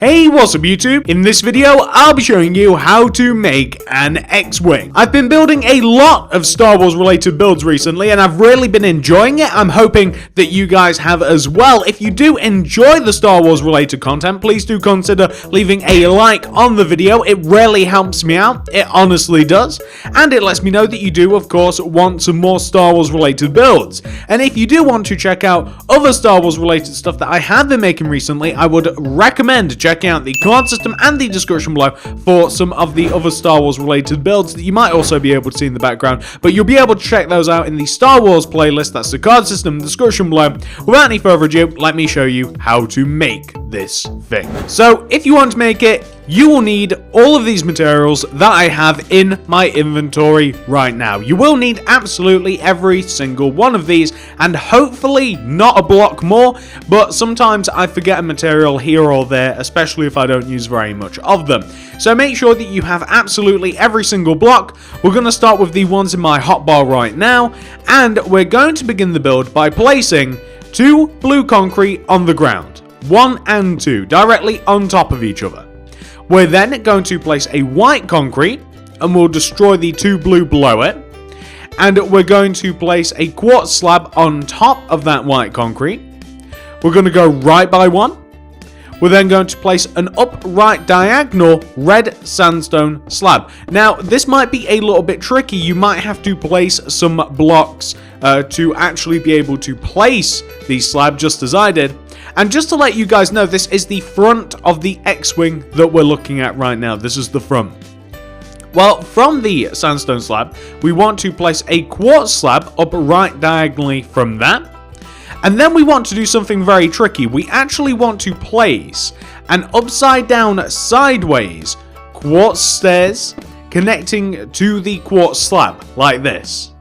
Hey, what's up YouTube? In this video, I'll be showing you how to make an X-Wing. I've been building a lot of Star Wars related builds recently and I've really been enjoying it. I'm hoping that you guys have as well. If you do enjoy the Star Wars related content, please do consider leaving a like on the video. It really helps me out. It honestly does. And it lets me know that you do, of course, want some more Star Wars related builds. And if you do want to check out other Star Wars related stuff that I have been making recently, I would recommend checking out the card system and the description below for some of the other Star Wars related builds that you might also be able to see in the background, but you'll be able to check those out in the Star Wars playlist. That's the card system description below. Without any further ado, let me show you how to make this thing. So if you want to make it, you will need all of these materials that I have in my inventory right now. You will need absolutely every single one of these, and hopefully not a block more, but sometimes I forget a material here or there, especially if I don't use very much of them. So make sure that you have absolutely every single block. We're going to start with the ones in my hotbar right now, and we're going to begin the build by placing 2 blue concrete on the ground, 1 and 2, directly on top of each other. We're then going to place a white concrete, and we'll destroy the 2 blue below it. And we're going to place a quartz slab on top of that white concrete. We're going to go right by 1. We're then going to place an upright diagonal red sandstone slab. Now, this might be a little bit tricky. You might have to place some blocks to actually be able to place the slab, just as I did. And just to let you guys know, this is the front of the X-Wing that we're looking at right now. This is the front. Well, from the sandstone slab, we want to place a quartz slab upright diagonally from that. And then we want to do something very tricky. We actually want to place an upside down sideways quartz stairs connecting to the quartz slab, like this.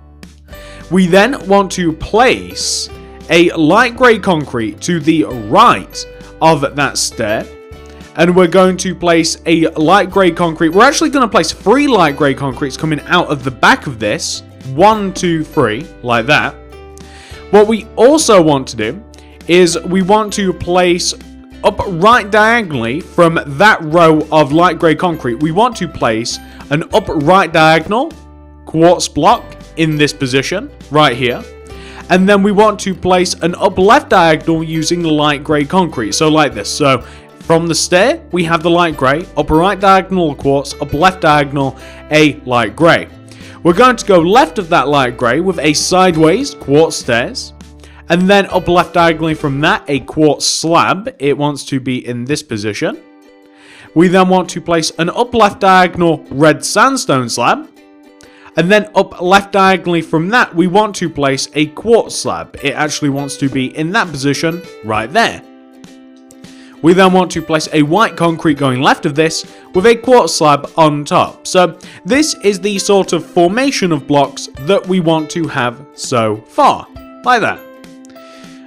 We then want to place a light grey concrete to the right of that stair, and we're going to place a light grey concrete. We're actually going to place 3 light grey concretes coming out of the back of this, 1, 2, 3, like that. What we also want to do is we want to place upright diagonally from that row of light grey concrete, we want to place an upright diagonal quartz block in this position right here. And then we want to place an up left diagonal using light grey concrete. So like this. So from the stair, we have the light grey, up right diagonal quartz, up left diagonal, a light grey. We're going to go left of that light grey with a sideways quartz stairs. And then up left diagonally from that, a quartz slab. It wants to be in this position. We then want to place an up left diagonal red sandstone slab. And then up left diagonally from that, we want to place a quartz slab. It actually wants to be in that position right there. We then want to place a white concrete going left of this with a quartz slab on top. So this is the sort of formation of blocks that we want to have so far, like that.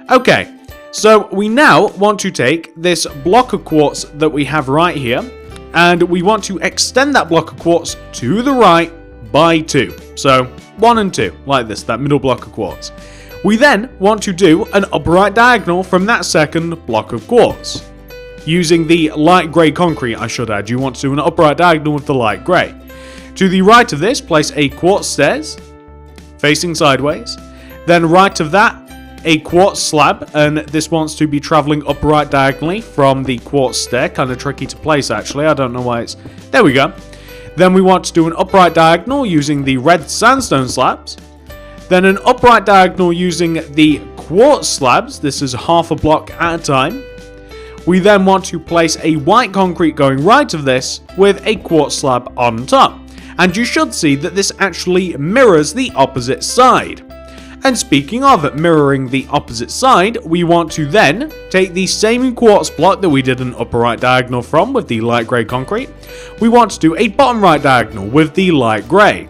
Okay, so we now want to take this block of quartz that we have right here, and we want to extend that block of quartz to the right by 2. So 1 and 2, like this, that middle block of quartz. We then want to do an upright diagonal from that second block of quartz. Using the light grey concrete, I should add, you want to do an upright diagonal with the light grey. To the right of this, place a quartz stairs, facing sideways. Then right of that, a quartz slab, and this wants to be travelling upright diagonally from the quartz stair. Kind of tricky to place, actually. I don't know why it's... There we go. Then we want to do an upright diagonal using the red sandstone slabs. Then an upright diagonal using the quartz slabs. This is half a block at a time. We then want to place a white concrete going right of this with a quartz slab on top. And you should see that this actually mirrors the opposite side. And speaking of mirroring the opposite side, we want to then take the same quartz block that we did an upper right diagonal from with the light grey concrete. We want to do a bottom right diagonal with the light grey.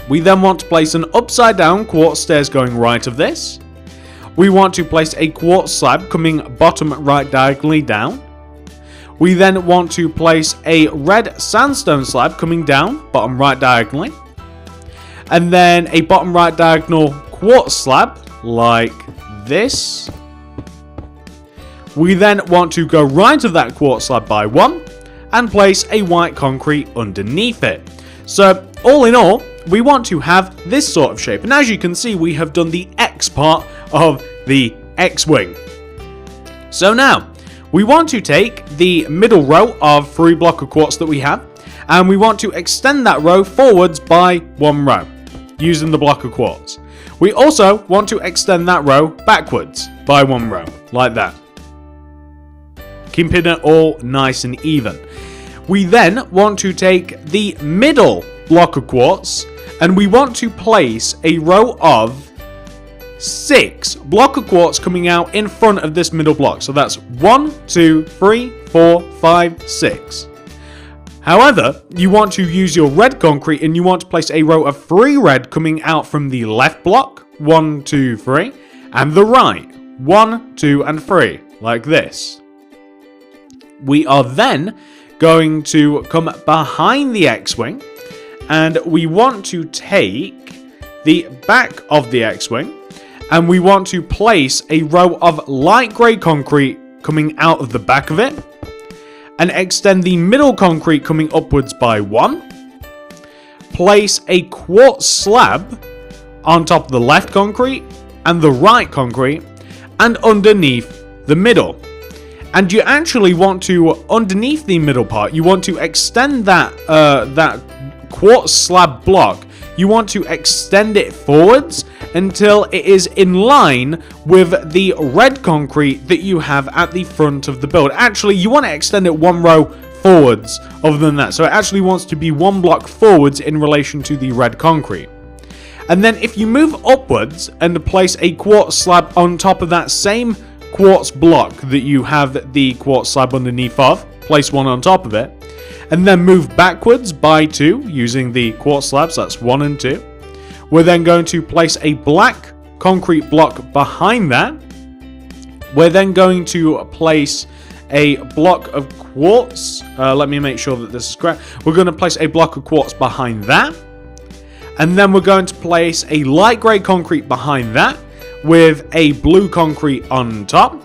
We then want to place an upside down quartz stairs going right of this. We want to place a quartz slab coming bottom right diagonally down. We then want to place a red sandstone slab coming down bottom right diagonally. And then a bottom right diagonal quartz slab like this. We then want to go right of that quartz slab by 1 and place a white concrete underneath it. So all in all, we want to have this sort of shape. And as you can see, we have done the X part of the X-Wing. So now, we want to take the middle row of 3 block of quartz that we have, and we want to extend that row forwards by 1 row, using the block of quartz. We also want to extend that row backwards by 1 row, like that. Keeping it all nice and even. We then want to take the middle block of quartz, and we want to place a row of 6 block of quartz coming out in front of this middle block. So that's 1, 2, 3, 4, 5, 6. However, you want to use your red concrete and you want to place a row of 3 red coming out from the left block, 1, 2, 3, and the right, 1, 2, and 3, like this. We are then going to come behind the X-Wing, and we want to take the back of the X-Wing, and we want to place a row of light grey concrete coming out of the back of it, and extend the middle concrete coming upwards by 1, place a quartz slab on top of the left concrete and the right concrete, and underneath the middle. And you actually want to, underneath the middle part, you want to extend that quartz slab block. You want to extend it forwards until it is in line with the red concrete that you have at the front of the build. Actually, you want to extend it 1 row forwards other than that. So it actually wants to be 1 block forwards in relation to the red concrete. And then if you move upwards and place a quartz slab on top of that same quartz block that you have the quartz slab underneath of, place 1 on top of it, and then move backwards by 2 using the quartz slabs, that's 1 and 2. We're then going to place a black concrete block behind that. We're then going to place a block of quartz. Let me make sure that this is correct. We're going to place a block of quartz behind that. And then we're going to place a light grey concrete behind that with a blue concrete on top.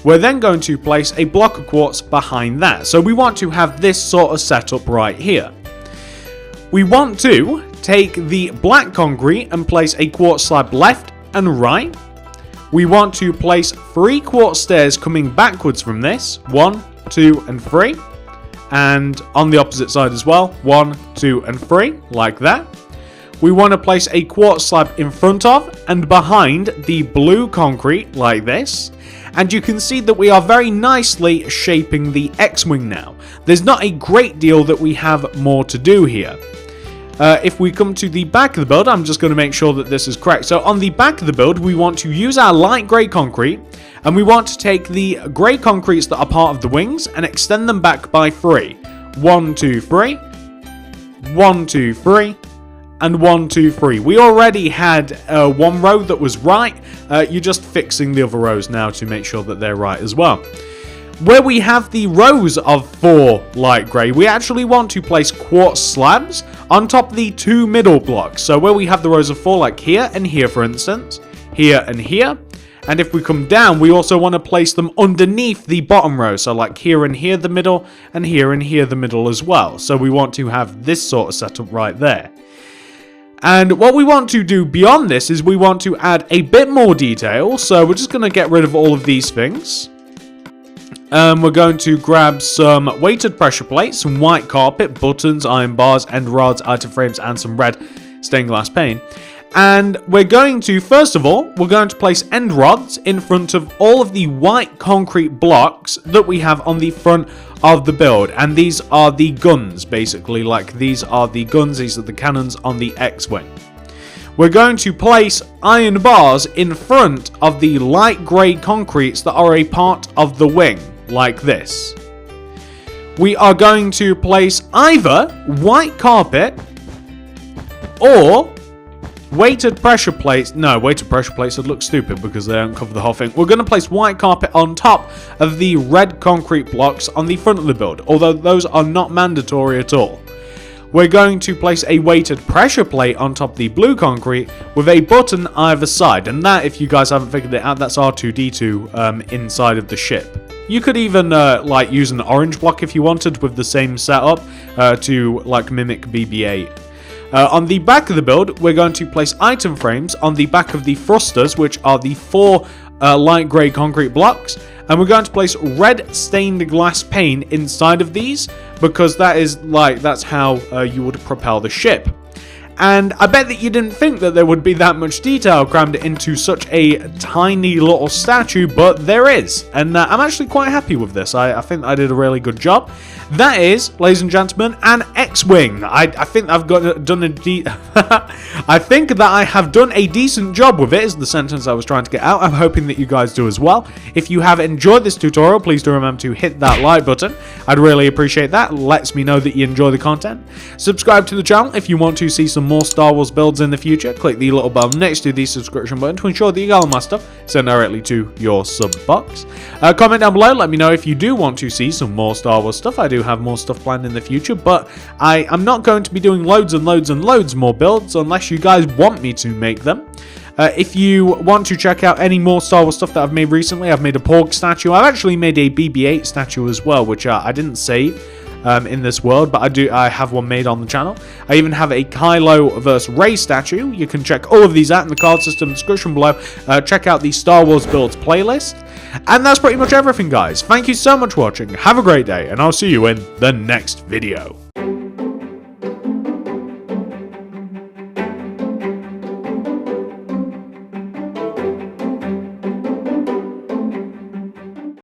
We're then going to place a block of quartz behind that. So we want to have this sort of setup right here. We want to take the black concrete and place a quartz slab left and right. We want to place 3 quartz stairs coming backwards from this, 1, 2, and 3. And on the opposite side as well, 1, 2, and 3, like that. We want to place a quartz slab in front of and behind the blue concrete, like this. And you can see that we are very nicely shaping the X-Wing now. There's not a great deal that we have more to do here. If we come to the back of the build, I'm just going to make sure that this is correct. So on the back of the build, we want to use our light grey concrete, and we want to take the grey concretes that are part of the wings and extend them back by 3. 1, 2, 3. 1, 2, 3. And 1, 2, 3. We already had 1 row that was right. You're just fixing the other rows now to make sure that they're right as well. Where we have the rows of 4 light grey, we actually want to place quartz slabs on top of the 2 middle blocks. So where we have the rows of 4, like here and here, for instance, here and here. And if we come down, we also want to place them underneath the bottom row. So like here and here the middle, and here the middle as well. So we want to have this sort of setup right there. And what we want to do beyond this is we want to add a bit more detail. So we're just going to get rid of all of these things. We're going to grab some weighted pressure plates, some white carpet, buttons, iron bars, end rods, item frames, and some red stained glass pane. And we're going to, first of all, we're going to place end rods in front of all of the white concrete blocks that we have on the front of the build. And these are the guns, basically. Like, these are the guns, these are the cannons on the X-Wing. We're going to place iron bars in front of the light grey concretes that are a part of the wing, like this. We are going to place either white carpet or weighted pressure plates. No, weighted pressure plates would look stupid because they don't cover the whole thing. We're going to place white carpet on top of the red concrete blocks on the front of the build, although those are not mandatory at all. we're going to place a weighted pressure plate on top of the blue concrete with a button either side. And that, if you guys haven't figured it out, that's R2-D2 inside of the ship. You could even like use an orange block if you wanted with the same setup to like mimic BB-8. On the back of the build, we're going to place item frames on the back of the thrusters, which are the 4 light grey concrete blocks, and we're going to place red stained glass pane inside of these because that's how you would propel the ship. And I bet that you didn't think that there would be that much detail crammed into such a tiny little statue, but there is. And I'm actually quite happy with this. I think I did a really good job. That is, ladies and gentlemen, an X-Wing. I think I've done I think that I have done a decent job with it, is the sentence I was trying to get out. I'm hoping that you guys do as well. If you have enjoyed this tutorial, please do remember to hit that like button. I'd really appreciate that. It lets me know that you enjoy the content. Subscribe to the channel if you want to see some more Star Wars builds in the future. Click the little bell next to the subscription button to ensure that you get all my stuff sent directly to your sub box. Comment down below, let me know if you do want to see some more Star Wars stuff. I do have more stuff planned in the future, but I'm not going to be doing loads and loads and loads more builds unless you guys want me to make them. If you want to check out any more Star Wars stuff that I've made recently, I've made a Porg statue. I've actually made a BB-8 statue as well, which I didn't save in this world, but I have one made on the channel. I even have a Kylo vs Rey statue. You can check all of these out in the card system description below. Check out the Star Wars builds playlist. And that's pretty much everything, guys. Thank you so much for watching. Have a great day, and I'll see you in the next video.